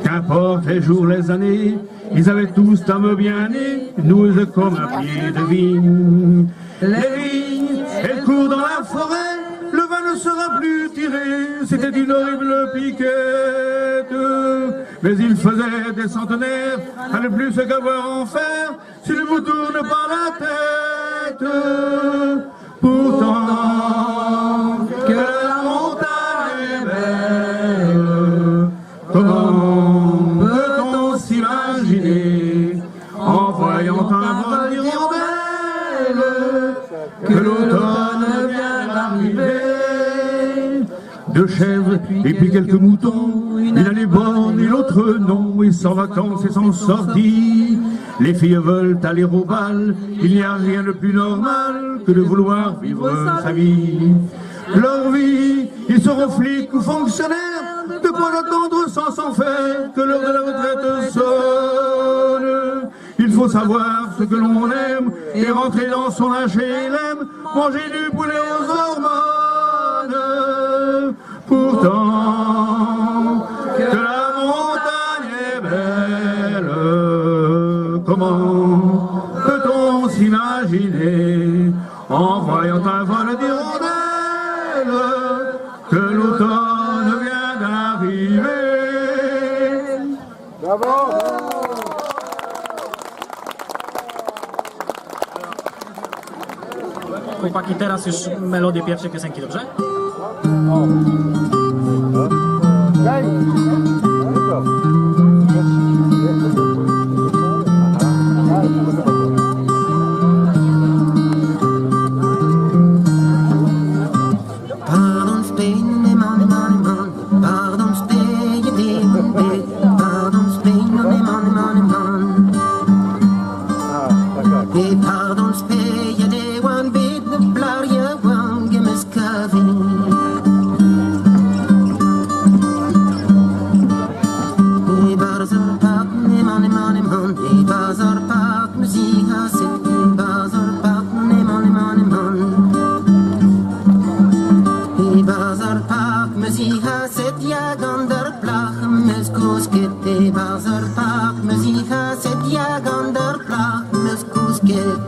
Qu'importe les jours, les années, ils avaient tous d'âme bien née, nous comme un pied de vigne. Les vignes, elles courent dans la forêt, le vin ne sera plus tiré, c'était une horrible piquette. Mais il faisait des centenaires, à ne plus se qu'avoir en faire, s'il ne vous tourne pas la tête. Pourtant, que la montagne est belle, comment peut-on s'imaginer, en voyant un vol d'hirondelle, que l'automne vient d'arriver? Deux chèvres et puis quelques moutons, une année bonne et l'autre non, et sans vacances et sans sortie. Les filles veulent aller au bal, il n'y a rien de plus normal que de vouloir vivre sa vie. Leur vie, ils seront flics ou fonctionnaires, de quoi attendre sans s'en faire que l'heure de la retraite sonne. Il faut savoir ce que l'on aime et rentrer dans son HLM, manger du poulet aux hormones. Pourtant, que la montagne est belle, comment peut-on s'imaginer, en voyant un vol d'hirondelle, que l'automne vient d'arriver? Bravo! Chłopaki, teraz już melodię pierwszej piosenki, dobrze? Pardon, Spain, me money, money, money. Pardon, Spain, you did, did. Pardon, Spain, me money, money, money. Et pardon, Spain, you did one bit, the blood, you won't give me scoffing. Bazar Park, me money, money, money. Bazar Park, me see how sit. Bazar Park, me money, money, money. Bazar Park, me see how sit. Ja, gander plach, me skoskit. Bazar Park, me see how sit. Ja, gander plach, me skoskit.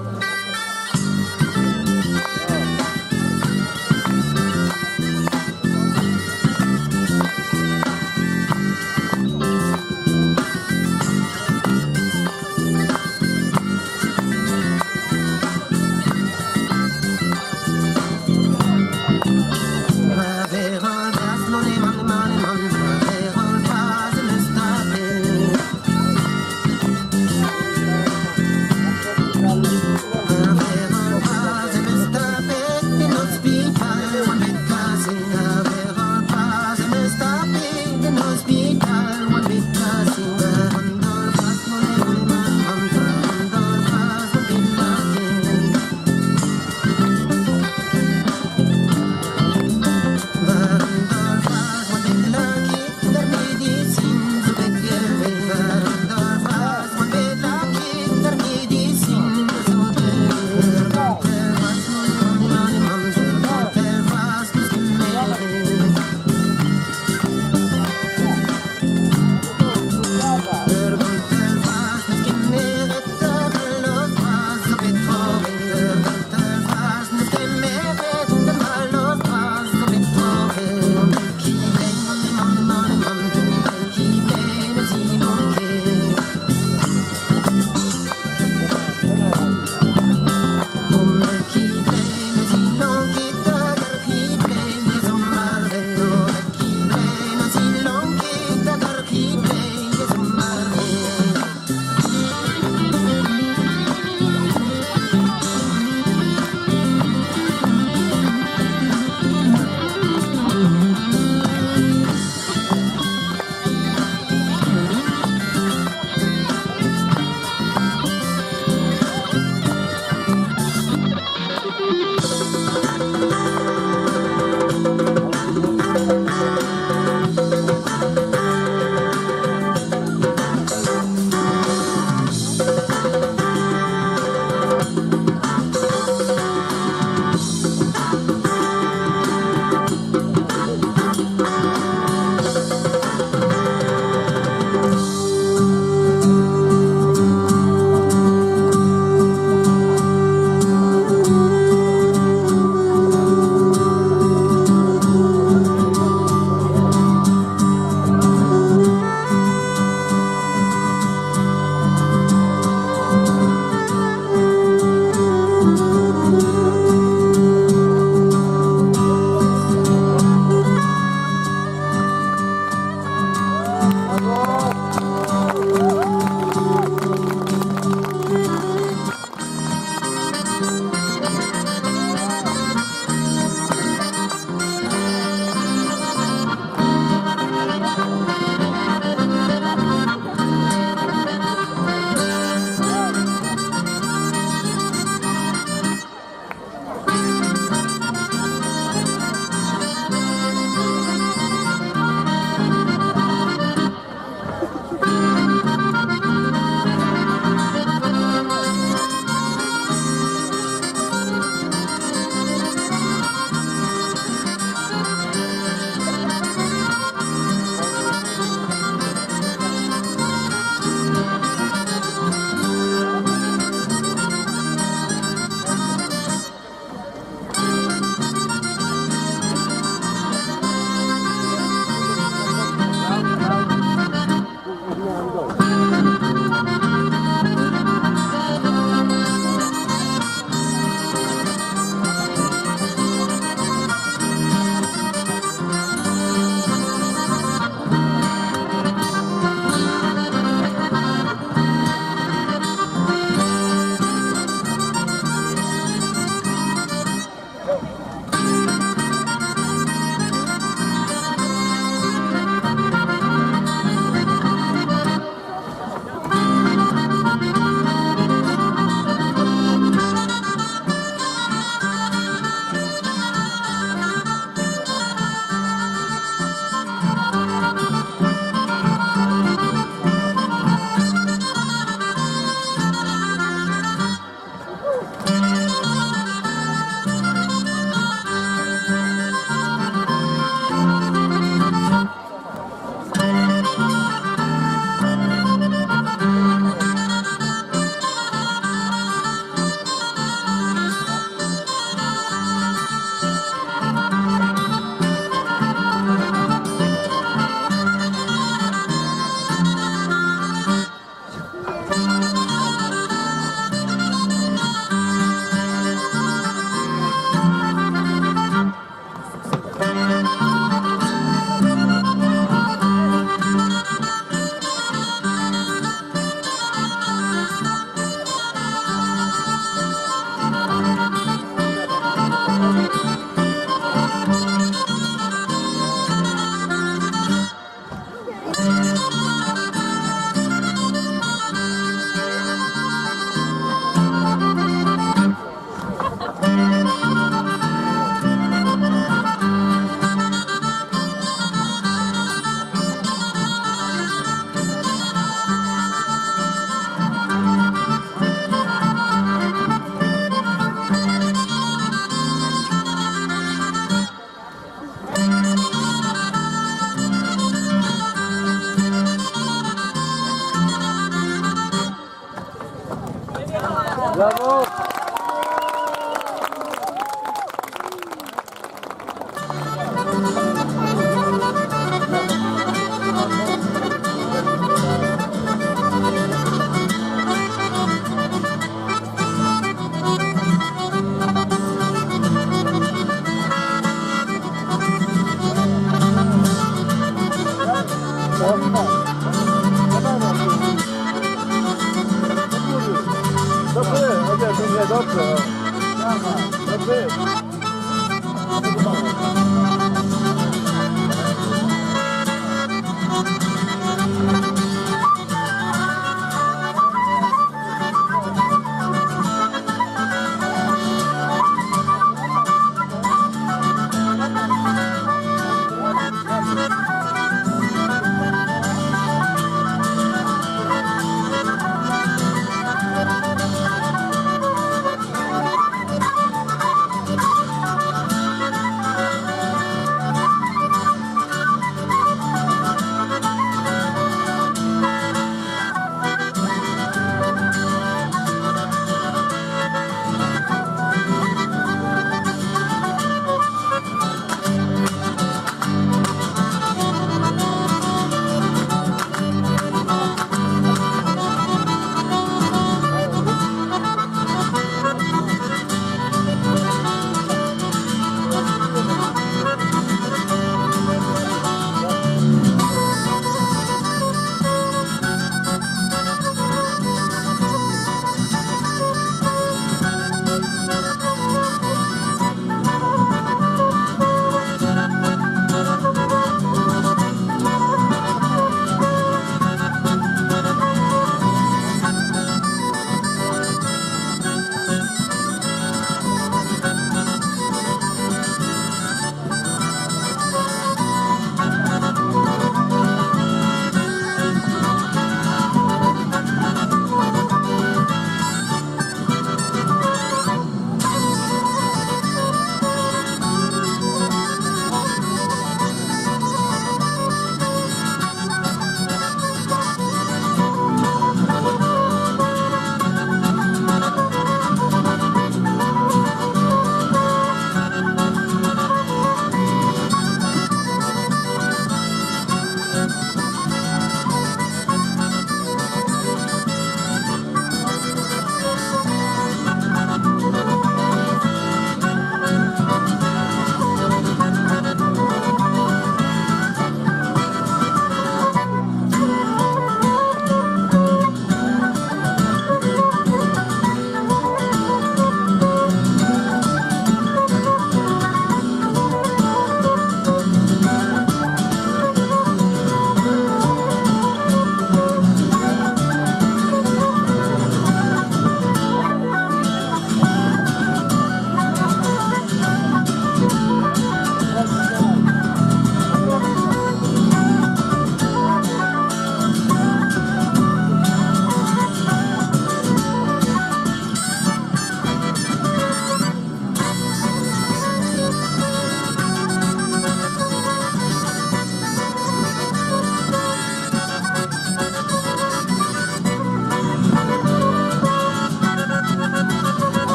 Dobrze,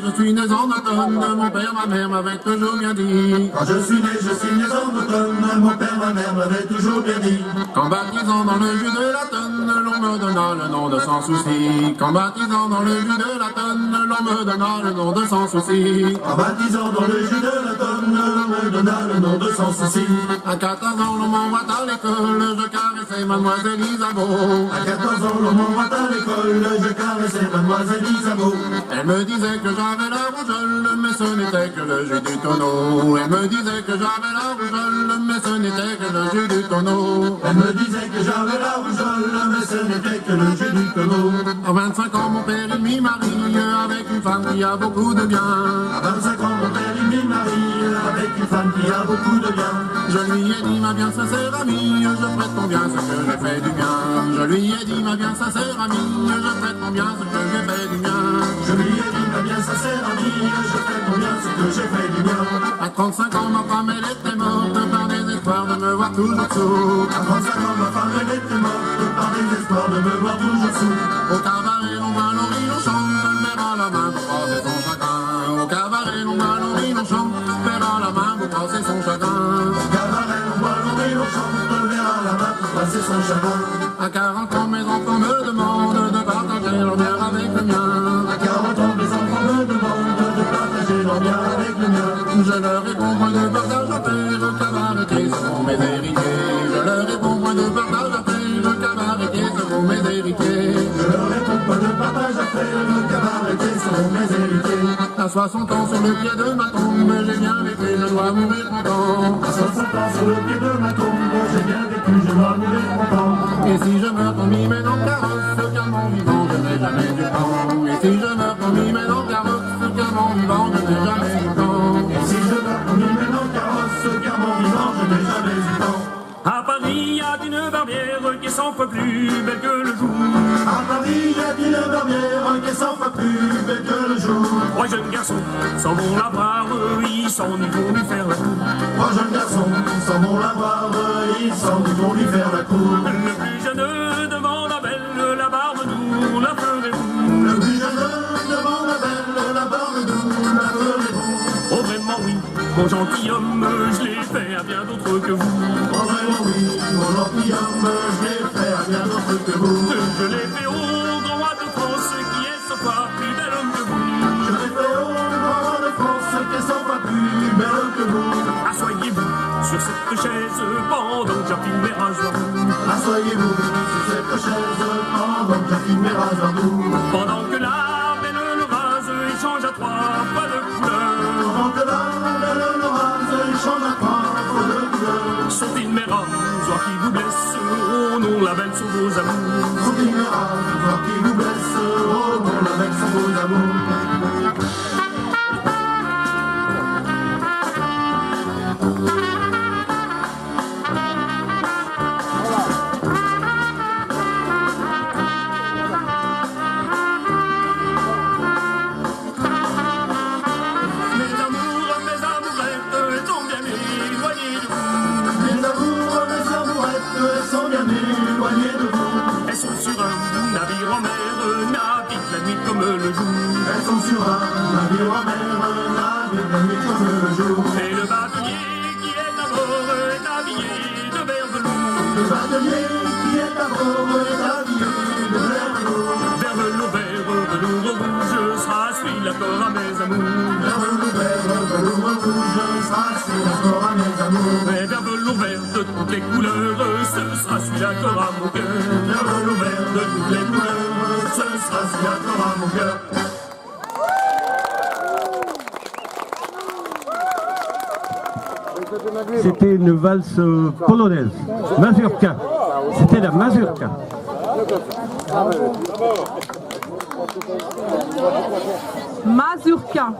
je suis né en automne, mon père, ma mère m'avaient toujours bien dit. Quand je suis né en automne, mon père, ma mère m'avait toujours bien dit. Qu'en baptisant dans le jus de la tonne, l'on me donna le nom de Sans Souci. Qu'en baptisant dans le jus de la tonne, l'on me donna le nom de Sans Souci. En baptisant dans le jus de la tonne, l'on me donna le nom de Sans Souci. À 14 ans, l'on m'envoie à l'école, je caressais mademoiselle Isabeau. À 14 ans, l'on m'envoie à l'école, je caressais mademoiselle Isabeau. Elle me disait que j'avais la rougeole, mais ce n'était que le jus du tonneau. Elle me disait que j'avais la rougeole, mais ce n'était que le jus du tonneau. Elle me disait que j'avais la rougeole, mais ce n'était que le jus du tonneau. À 25 ans, mon père il m'y marie avec une femme qui a beaucoup de bien. À 25 ans, mon père il m'y marie avec une femme qui a beaucoup de bien. Je lui ai dit, ma bien sincère amie, je ferai ton bien ce que j'ai fait du bien. Je lui ai dit, ma bien sincère amie, je ferai ton bien ce que j'ai fait du bien. Je lui ai dit, ma bien sincère amie, je ferai ton bien ce que j'ai fait du bien. À 35 ans, ma femme elle était morte par des espoirs de me voir toujours sourd. À 35 ans, ma femme elle était morte par des espoirs de me voir toujours sourd. Au cabaret, l'on va, l'on rit, l'on chante, le verre à la main pour passer son chagrin. Au cabaret, l'on va, l'on rit, l'on chante, le verre à la main pour passer son chagrin. Au cabaret, on boit, on rit, on chante, le verre à la main pour passer son chagrin. À 40 ans, mes enfants me demandent de partager leur bien avec le mien. À 40 ans, mes enfants me demandent de partager leur bien avec le mien. Je leur réponds point de partage à faire, le cabaretier seront mes héritiers. Je leur réponds point de partage à faire, le cabaretier seront mes héritiers. Je leur réponds pas de partage à faire, le cabaretier seront mes héritiers. À 60 ans sur le pied de ma tombe, j'ai bien vécu, je dois mourir content. À 60 ans sur le pied de ma tombe, j'ai bien vécu, je dois mourir content. Et si je meurs comme il met dans le carrosse, car mon vivant, je n'ai jamais du temps. Et si je meurs comme il met dans le carrosse, car mon vivant, je n'ai jamais du temps. Et si je meurs comme il met dans le carrosse, car mon vivant, je n'ai jamais eu temps. À Paris, il y a une barbière qui est 100 fois plus belle que le jour. À Paris, il y a une barbière qui est 100 fois plus belle que le jour. Trois jeunes garçons s'en vont la voir, ils s'en vont lui faire la cour. Trois jeunes garçons s'en vont la voir, ils s'en vont lui faire la cour. Le plus jeune demande à Belle, la barbe nous la ferez-vous? Le plus jeune demande à Belle, la barbe nous la ferez-vous? Oh vraiment oui, mon gentilhomme, je l'ai fait à bien d'autres que vous. Oh vraiment oui, mon gentilhomme, je l'ai fait à bien d'autres que vous. Je l'ai fait au grand roi de France, qui est 100 fois plus bel homme que vous. Je l'ai fait au grand roi de France, qui est 100 fois plus belle que vous. Asseyez-vous sur cette chaise pendant que j'affine mes rages vers vous. Asseyez-vous sur cette chaise pendant que j'affine mes rages vers vous. Pendant que la belle le rase, il change à 3 fois de couleur. Pendant que la belle le rase, il change à 3 fois de couleur. Sont-ils mes rasoirs qui vous blessent? Oh non, la belle sont vos amours. Sont-ils mes rasoirs qui vous blessent? Oh non, la belle sont vos amours. Sur un navire en mer, navire la nuit comme le jour. Et le batelier qui est à bord est habillé de vert velours. Le batelier qui est à bord est habillé de vert velours. Vert velours rouge sera celui l'accord à mes amours. Vert velours rouge sera celui l'accord à mes amours. Et vert velours vert de toutes les couleurs, ce sera celui l'accord à mon cœur. Vert velours vert de toutes les couleurs, ce sera celui l'accord à mon cœur. C'était une valse polonaise, mazurka. C'était la mazurka. Mazurka.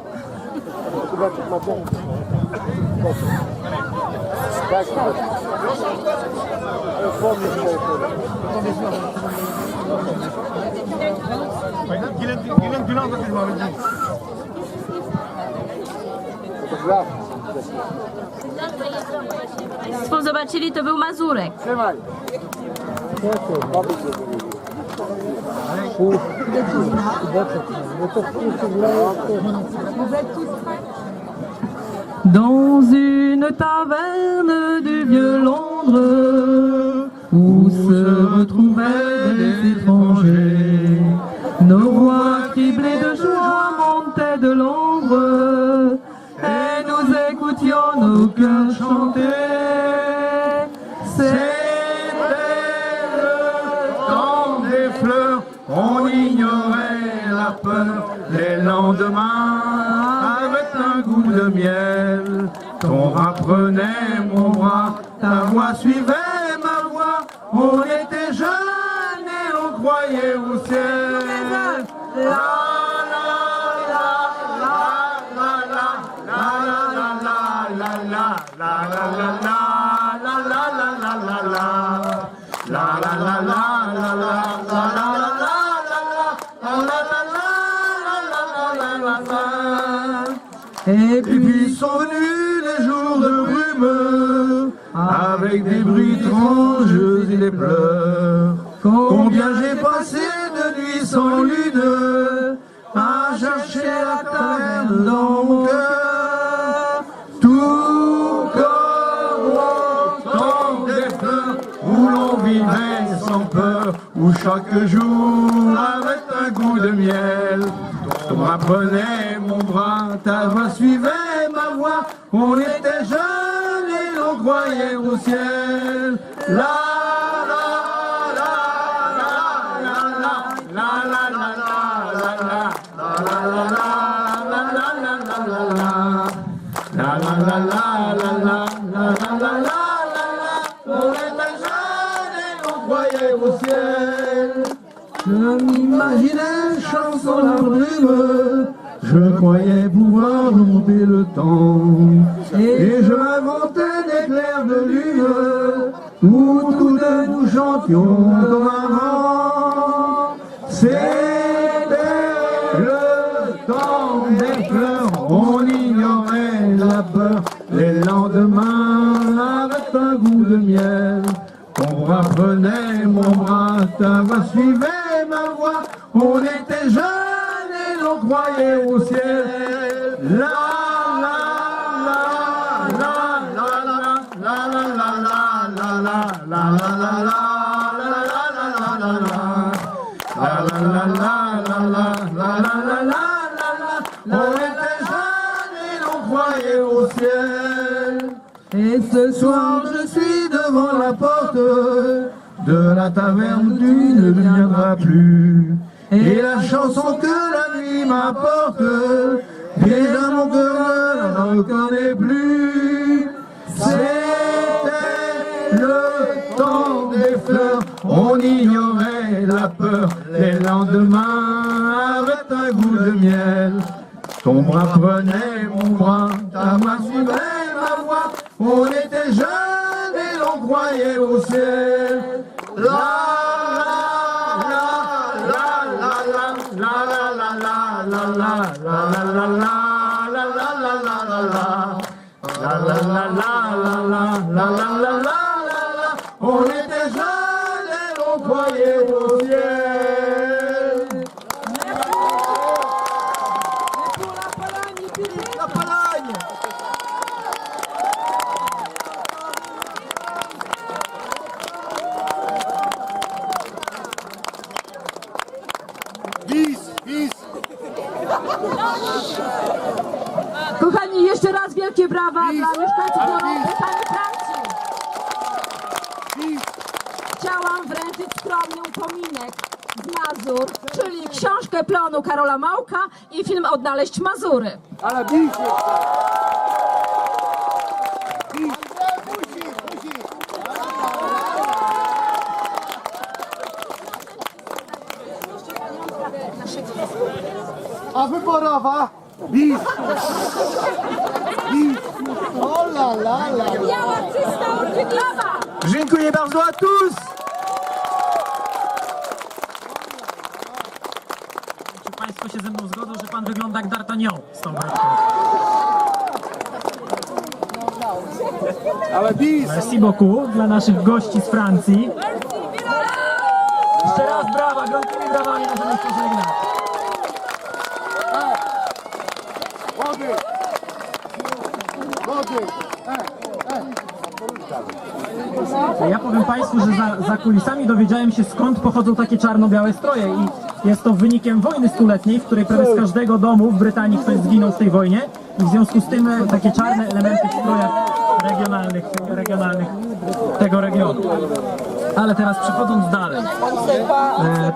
Państwo zobaczyli, to był Mazurek. Dans une taverne du vieux Londres, où se retrouvaient des étrangers, nos voix criblées de joie montaient de l'ombre, et nous écoutions nos cœurs chanter. C'était le temps des fleurs, on ignorait la peur. Les lendemains, avec un goût de miel, ton bras prenait mon bras, ta voix suivait ma voix. On était jeunes et on croyait au ciel. La la la la la la la la la la la la la la. Et puis sont venus les jours de brume, avec des bruits étranges et des pleurs. Combien j'ai passé de nuits sans lune, à chercher la taverne dans mon cœur. Tout comme au temps des fleurs, où l'on vivait sans peur, où chaque jour avait un goût de miel. On m'apprenait mon bras, ta voix suivait ma voix. On était jeunes et l'on croyait au ciel. La la la la la la la la la la la on était jeunes et l'on croyait au ciel. Je m'imaginais chanson la brume, je croyais pouvoir remonter le temps. Et je m'inventais des clairs de lune, où tous deux nous chantions comme avant. C'était le temps des fleurs, on ignorait la peur. Les lendemains avec un goût de miel, on rapprenait mon bras, ta voix suivait ma voix. On était jeunes et l'on croyait au ciel. La la la la la la la la la la la la la la la. On était jeunes et l'on croyait au ciel. Et ce soir je suis devant la porte de la taverne, tu ne viendras plus. Et la chanson que la nuit m'apporte, déjà mon cœur ne la reconnaît plus. C'était le temps des fleurs, on ignorait la peur. Les lendemains avec un goût de miel, ton bras prenait mon bras, ta main suivait ma voix. On était jeunes et l'on croyait au ciel. La la la la la la la la la la la la la la la. On était jeunes et l'on croyait au ciel. Kochani, jeszcze raz wielkie brawa dla mieszkańców Europy, pani Francji. Chciałam wręczyć skromny upominek z Mazur, czyli książkę plonu Karola Małka i film Odnaleźć Mazury. Ale bij się! A wyborowa? Bis! Bis! O la la la! Biała, czysta, oryginowa! Dziękuję bardzo a tous! Czy Państwo się ze mną zgodzą, że Pan wygląda jak D'Artagnan z tą bratką? Ale bis! Merci beaucoup dla naszych gości z Francji. Jeszcze raz brawo! brawa, gromkimi brawami możemy się pożegnać. Młody! Młody! Ja powiem Państwu, że za kulisami dowiedziałem się, skąd pochodzą takie czarno-białe stroje i jest to wynikiem wojny stuletniej, w której prawie z każdego domu w Brytanii ktoś zginął w tej wojnie i w związku z tym takie czarne elementy w strojach regionalnych tego regionu. Ale teraz przechodząc dalej.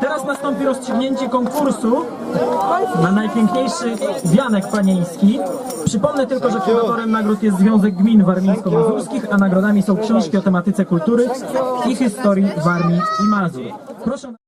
Teraz nastąpi rozstrzygnięcie konkursu na najpiękniejszy wianek panieński. Przypomnę tylko, że fundatorem nagród jest Związek Gmin Warmińsko-Mazurskich, a nagrodami są książki o tematyce kultury i historii Warmii i Mazur. Proszę.